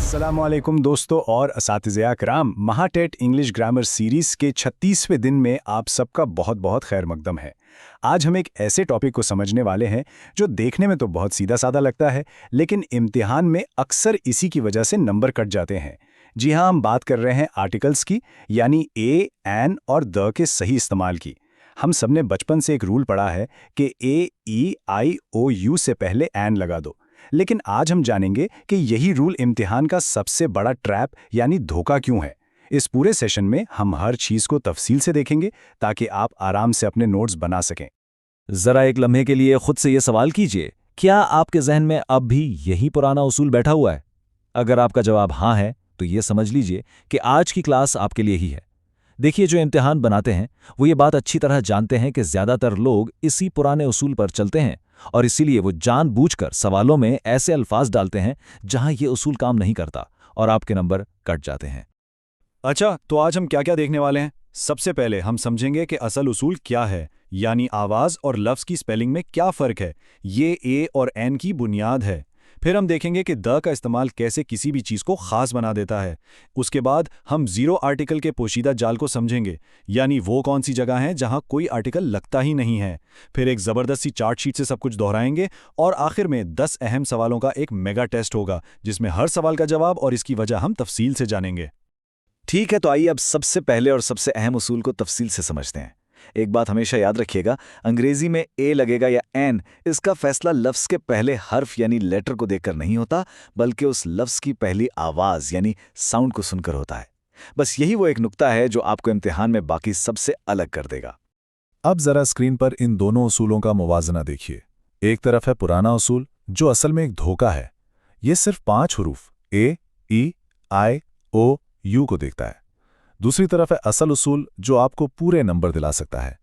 अस्सलामुअलैकुम दोस्तों और असातिज़े कराम। महाटेट इंग्लिश ग्रामर सीरीज़ के 36वें दिन में आप सबका बहुत बहुत खैर मकदम है। आज हम एक ऐसे टॉपिक को समझने वाले हैं जो देखने में तो बहुत सीधा साधा लगता है, लेकिन इम्तिहान में अक्सर इसी की वजह से नंबर कट जाते हैं। जी हाँ, हम बात कर रहे हैं आर्टिकल्स की, यानी ए, एन और द के सही इस्तेमाल की। हम सबने बचपन से एक रूल पढ़ा है कि ए, ई, आई, ओ, यू से पहले एन लगा दो। लेकिन आज हम जानेंगे कि यही रूल इम्तिहान का सबसे बड़ा ट्रैप यानी धोखा क्यों है। इस पूरे सेशन में हम हर चीज़ को तफसील से देखेंगे ताकि आप आराम से अपने नोट्स बना सकें। जरा एक लम्हे के लिए खुद से ये सवाल कीजिए, क्या आपके जहन में अब भी यही पुराना उसूल बैठा हुआ है? अगर आपका जवाब हाँ है, तो ये समझ लीजिए कि आज की क्लास आपके लिए ही है। देखिए, जो इम्तिहान बनाते हैं वो ये बात अच्छी तरह जानते हैं कि ज़्यादातर लोग इसी पुराने उसूल पर चलते हैं, और इसीलिए वो जानबूझकर सवालों में ऐसे अल्फाज डालते हैं जहां ये उसूल काम नहीं करता और आपके नंबर कट जाते हैं। अच्छा, तो आज हम क्या क्या देखने वाले हैं? सबसे पहले हम समझेंगे कि असल उसूल क्या है, यानी आवाज़ और लफ्ज़ की स्पेलिंग में क्या फ़र्क है। ये ए और एन की बुनियाद है। फिर हम देखेंगे कि द का इस्तेमाल कैसे किसी भी चीज़ को ख़ास बना देता है। उसके बाद हम ज़ीरो आर्टिकल के पोशीदा जाल को समझेंगे, यानी वो कौन सी जगह हैं जहां कोई आर्टिकल लगता ही नहीं है। फिर एक ज़बरदस्त सी चार्ट शीट से सब कुछ दोहराएंगे और आखिर में 10 अहम सवालों का एक मेगा टेस्ट होगा, जिसमें हर सवाल का जवाब और इसकी वजह हम तफसील से जानेंगे। ठीक है, तो आइए अब सबसे पहले और सबसे अहम उसूल को तफसील से समझते हैं। एक बात हमेशा याद रखिएगा, अंग्रेजी में ए लगेगा या एन, इसका फैसला लफ्ज़ के पहले हर्फ यानी लेटर को देखकर नहीं होता, बल्कि उस लफ्ज़ की पहली आवाज़ यानी साउंड को सुनकर होता है। बस यही वो एक नुक्ता है जो आपको इम्तिहान में बाकी सबसे अलग कर देगा। अब जरा स्क्रीन पर इन दोनों उसूलों का मुवाजना देखिए। एक तरफ है पुराना उसूल जो असल में एक धोखा है। ये सिर्फ 5 हुरूफ ए, ई, आई, ओ, यू को देखता है। दूसरी तरफ है असल उसूल जो आपको पूरे नंबर दिला सकता है।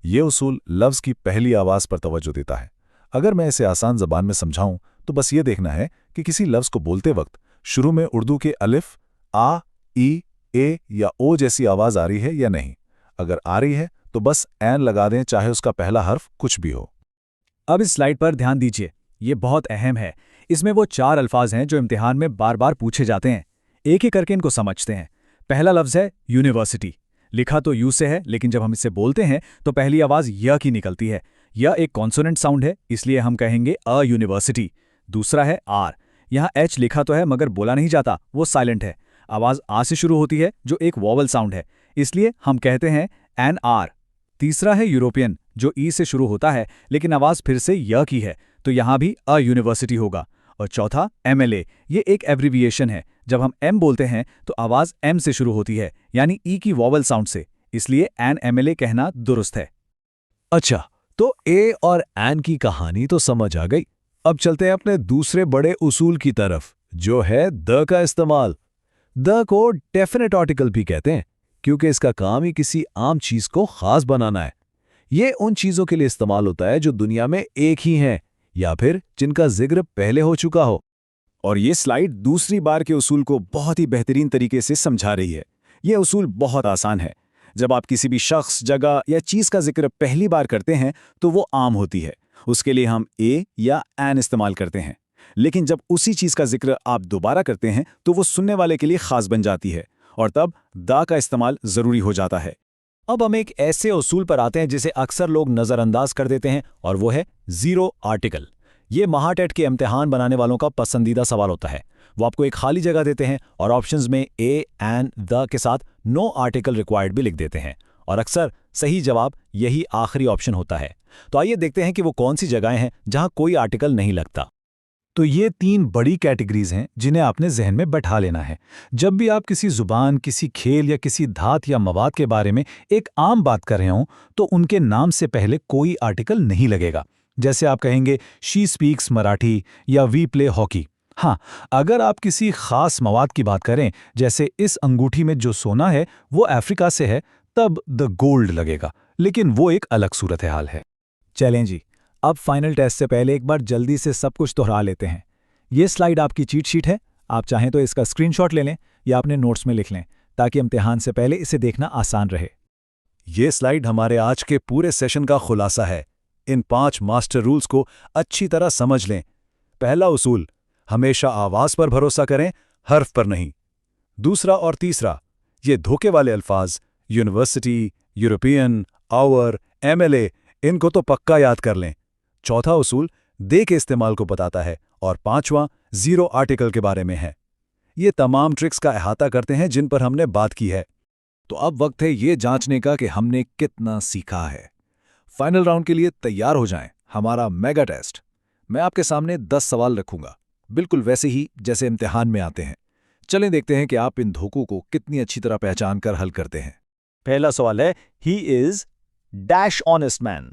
ये उसूल लफ्ज़ की पहली आवाज़ पर तवज्जो देता है। अगर मैं इसे आसान ज़बान में समझाऊं तो बस ये देखना है कि किसी लफ्ज़ को बोलते वक्त शुरू में उर्दू के अलिफ, आ, ई, ए या ओ जैसी आवाज़ आ रही है या नहीं। अगर आ रही है तो बस एन लगा दें, चाहे उसका पहला हर्फ कुछ भी हो। अब इस स्लाइड पर ध्यान दीजिए, ये बहुत अहम है। इसमें वो 4 अल्फाज हैं जो इम्तिहान में बार बार पूछे जाते हैं। एक एक करके इनको समझते हैं। पहला लफ्ज़ है यूनिवर्सिटी। लिखा तो यू से है, लेकिन जब हम इसे बोलते हैं तो पहली आवाज़ य की निकलती है। यह एक कॉन्सोनेंट साउंड है, इसलिए हम कहेंगे अ यूनिवर्सिटी। दूसरा है आर। यहाँ एच लिखा तो है मगर बोला नहीं जाता, वो साइलेंट है। आवाज़ आ से शुरू होती है जो एक वॉवल साउंड है, इसलिए हम कहते हैं एन आर। तीसरा है यूरोपियन, जो ई से शुरू होता है लेकिन आवाज़ फिर से य की है, तो यहाँ भी अ यूनिवर्सिटी होगा। और चौथा एमएलए, ये एक एब्रिविएशन है। जब हम एम बोलते हैं तो आवाज़ एम से शुरू होती है, यानी ई की वॉवल साउंड से, इसलिए एन एमएलए कहना दुरुस्त है। अच्छा, तो ए और एन की कहानी तो समझ आ गई। अब चलते हैं अपने दूसरे बड़े उसूल की तरफ, जो है द का इस्तेमाल। द को डेफिनेट आर्टिकल भी कहते हैं, क्योंकि इसका काम ही किसी आम चीज़ को ख़ास बनाना है। ये उन चीज़ों के लिए इस्तेमाल होता है जो दुनिया में एक ही हैं या फिर जिनका जिक्र पहले हो चुका हो। और ये स्लाइड दूसरी बार के उसूल को बहुत ही बेहतरीन तरीके से समझा रही है। यह उसूल बहुत आसान है। जब आप किसी भी शख्स, जगह या चीज़ का जिक्र पहली बार करते हैं तो वो आम होती है, उसके लिए हम ए या एन इस्तेमाल करते हैं। लेकिन जब उसी चीज़ का जिक्र आप दोबारा करते हैं तो वो सुनने वाले के लिए ख़ास बन जाती है, और तब दा का इस्तेमाल ज़रूरी हो जाता है। अब हम एक ऐसे उसूल पर आते हैं जिसे अक्सर लोग नज़रअंदाज कर देते हैं, और वो है ज़ीरो आर्टिकल। ये महाटेट के इम्तिहान बनाने वालों का पसंदीदा सवाल होता है। वो आपको एक खाली जगह देते हैं और ऑप्शंस में ए, एन, द के साथ नो आर्टिकल रिक्वायर्ड भी लिख देते हैं, और अक्सर सही जवाब यही आखिरी ऑप्शन होता है। तो आइए देखते हैं कि वो कौन सी जगहें हैं जहां कोई आर्टिकल नहीं लगता। तो ये 3 बड़ी कैटेगरीज हैं जिन्हें आपने जहन में बैठा लेना है। जब भी आप किसी जुबान, किसी खेल या किसी धात या मवाद के बारे में एक आम बात कर रहे हों तो उनके नाम से पहले कोई आर्टिकल नहीं लगेगा। जैसे आप कहेंगे शी स्पीक्स मराठी या वी प्ले हॉकी। हाँ, अगर आप किसी खास मवाद की बात करें, जैसे इस अंगूठी में जो सोना है वो अफ्रीका से है, तब द गोल्ड लगेगा, लेकिन वो एक अलग सूरत हाल है। चलें जी, अब फाइनल टेस्ट से पहले एक बार जल्दी से सब कुछ दोहरा लेते हैं। ये स्लाइड आपकी चीट शीट है। आप चाहें तो इसका स्क्रीनशॉट ले लें या अपने नोट्स में लिख लें, ताकि इम्तिहान से पहले इसे देखना आसान रहे। ये स्लाइड हमारे आज के पूरे सेशन का खुलासा है। इन 5 मास्टर रूल्स को अच्छी तरह समझ लें। पहला उसूल, हमेशा आवाज़ पर भरोसा करें, हर्फ पर नहीं। दूसरा और तीसरा, ये धोखे वाले अल्फाज यूनिवर्सिटी, यूरोपियन, आवर, MLA, इनको तो पक्का याद कर लें। चौथा उसूल दे के इस्तेमाल को बताता है और पांचवां जीरो आर्टिकल के बारे में है। ये तमाम ट्रिक्स का अहाता करते हैं जिन पर हमने बात की है। तो अब वक्त है ये जांचने का कि हमने कितना सीखा है। फाइनल राउंड के लिए तैयार हो जाएं, हमारा मेगा टेस्ट। मैं आपके सामने 10 सवाल रखूंगा, बिल्कुल वैसे ही जैसे इम्तिहान में आते हैं। चलें देखते हैं कि आप इन धोखों को कितनी अच्छी तरह पहचान कर हल करते हैं। पहला सवाल है, he is dash honest man.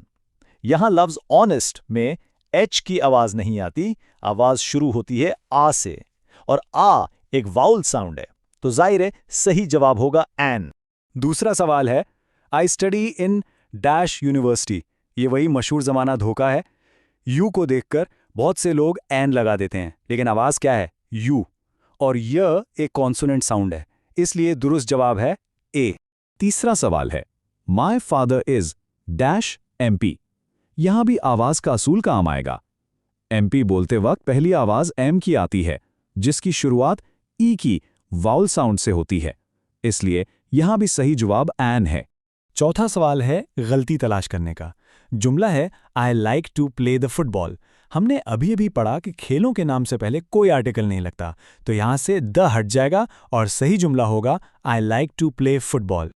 यहां लफ्ज ऑनेस्ट में एच की आवाज नहीं आती, आवाज शुरू होती है आ से, और आ एक वाउल साउंड है, तो जाहिर है सही जवाब होगा एन। दूसरा सवाल है, I study in dash university. ये वही मशहूर जमाना धोखा है। यू को देखकर बहुत से लोग एन लगा देते हैं, लेकिन आवाज क्या है? यू, और यह एक कॉन्सोनेंट साउंड है, इसलिए दुरुस्त जवाब है ए। तीसरा सवाल है, my father is dash MP। यहां भी आवाज का असूल काम आएगा। MP बोलते वक्त पहली आवाज M की आती है, जिसकी शुरुआत E की वाउल साउंड से होती है, इसलिए यहां भी सही जवाब एन है। चौथा सवाल है गलती तलाश करने का। जुमला है I like to play the football. हमने अभी अभी पढ़ा कि खेलों के नाम से पहले कोई आर्टिकल नहीं लगता, तो यहां से द हट जाएगा और सही जुमला होगा I like to play football.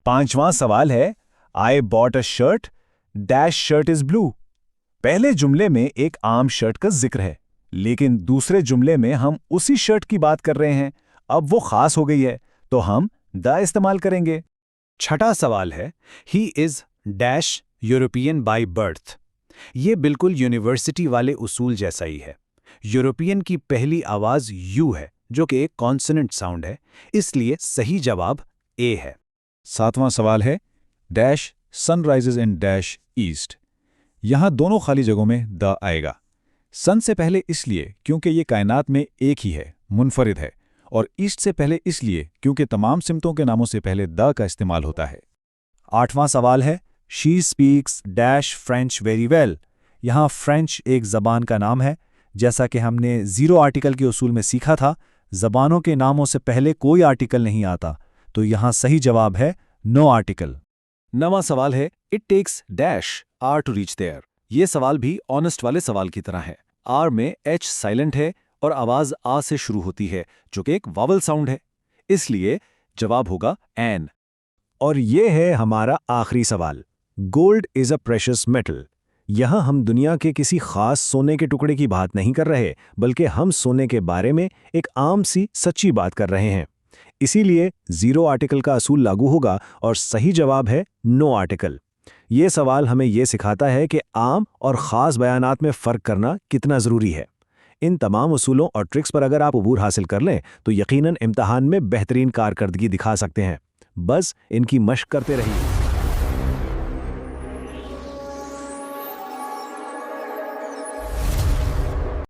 पांचवां सवाल है, I bought a shirt dash shirt is blue. पहले जुमले में एक आम शर्ट का जिक्र है, लेकिन दूसरे जुमले में हम उसी शर्ट की बात कर रहे हैं। अब वो खास हो गई है, तो हम द इस्तेमाल करेंगे। छठा सवाल है, he is dash European by birth. ये बिल्कुल यूनिवर्सिटी वाले उसूल जैसा ही है। यूरोपियन की पहली आवाज यू है, जो कि एक कॉन्सोनेंट साउंड है, इसलिए सही जवाब ए है। सातवां सवाल है, dash sunrises in dash east. यहां दोनों खाली जगहों में द आएगा। सन से पहले इसलिए क्योंकि ये कायनात में एक ही है, मुनफरिद है, और ईस्ट से पहले इसलिए क्योंकि तमाम सिमतों के नामों से पहले द का इस्तेमाल होता है। आठवां सवाल है, she speaks dash French very well. यहाँ फ्रेंच एक ज़बान का नाम है। जैसा कि हमने जीरो आर्टिकल के उसूल में सीखा था, ज़बानों के नामों से पहले कोई आर्टिकल नहीं आता, तो यहाँ सही जवाब है नो आर्टिकल। नवां सवाल है, it takes dash are to reach there. ये सवाल भी ऑनेस्ट वाले सवाल की तरह है। आर में एच साइलेंट है और आवाज आ से शुरू होती है, जो कि एक वावल साउंड है, इसलिए जवाब होगा एन। और ये है हमारा आखिरी सवाल, gold is a precious metal. यहां हम दुनिया के किसी खास सोने के टुकड़े की बात नहीं कर रहे, बल्कि हम सोने के बारे में एक आम सी सच्ची बात कर रहे हैं। इसीलिए जीरो आर्टिकल का असूल लागू होगा और सही जवाब है नो आर्टिकल। ये सवाल हमें यह सिखाता है कि आम और ख़ास बयानात में फ़र्क करना कितना ज़रूरी है। इन तमाम उसूलों और ट्रिक्स पर अगर आप अबूर हासिल कर लें तो यकीनन इम्तिहान में बेहतरीन कारकर्दगी दिखा सकते हैं। बस इनकी मशक करते रहिए।